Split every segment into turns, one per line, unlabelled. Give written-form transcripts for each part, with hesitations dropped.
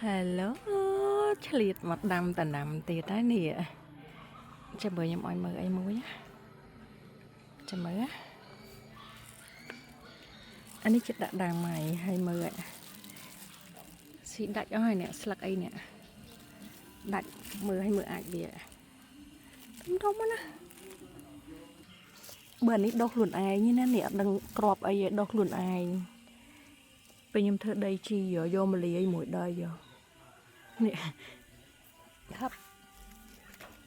Hello ឆ្លៀតមកដាំតណាំទៀតហើយនេះចាំមើលខ្ញុំឲ្យមើលអីមួយណាចាំមើលអានេះចិត្តដាក់ដាំហើយមើលស៊ីដាច់អស់ហើយនេះស្លឹកអីនេះដាច់មើលឲ្យមើលអាចវាធំណាបើនេះដុសខ្លួនឯងណានេះអត់ដឹងក្របអីដុសខ្លួនឯងពេលខ្ញុំធ្វើដីជីយកមកលាយមួយដីយកនេះครับ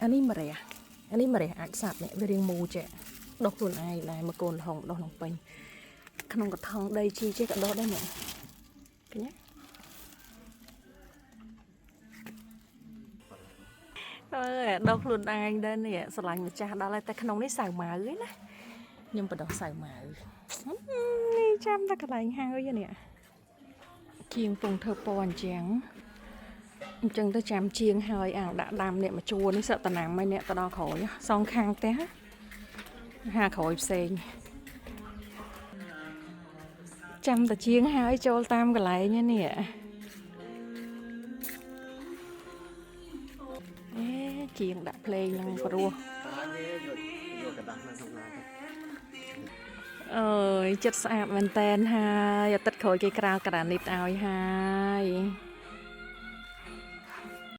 อันนี้มะเร็งអាចសាប់នេះវារៀងមូចេះដុសខ្លួនឯងដែរមកកូនលហុងដុសក្នុងពេញក្នុងកថងដីជីចេះក៏ដុសដែរនេះឃើញទេដុសខ្លួនឯងដែរនេះស្រឡាញ់ម្ចាស់ដល់ហើយតែក្នុងនេះសៅម៉ៅឯណាខ្ញុំបដោះសៅម៉ៅនេះចាំតែកន្លែងហើយនេះជាងពងធ្វើពណ៌អញ្ចឹងទៅចាំជាងហើយដាក់ដាំនេះមកជួរនេះសឹកតំណាំហើយនេះទៅដល់ក្រោយសងខាងផ្ទះហាក្រោយផ្សេងចាំតែជាងហើយចូលតាមកន្លែងនេះជាងដាក់ភ្លេងឡើងព្រោះអើយចិត្តស្អាតមែនតែនហើយអាទិត្យក្រោយគេក្រាលក្រានីតឲ្យហើយ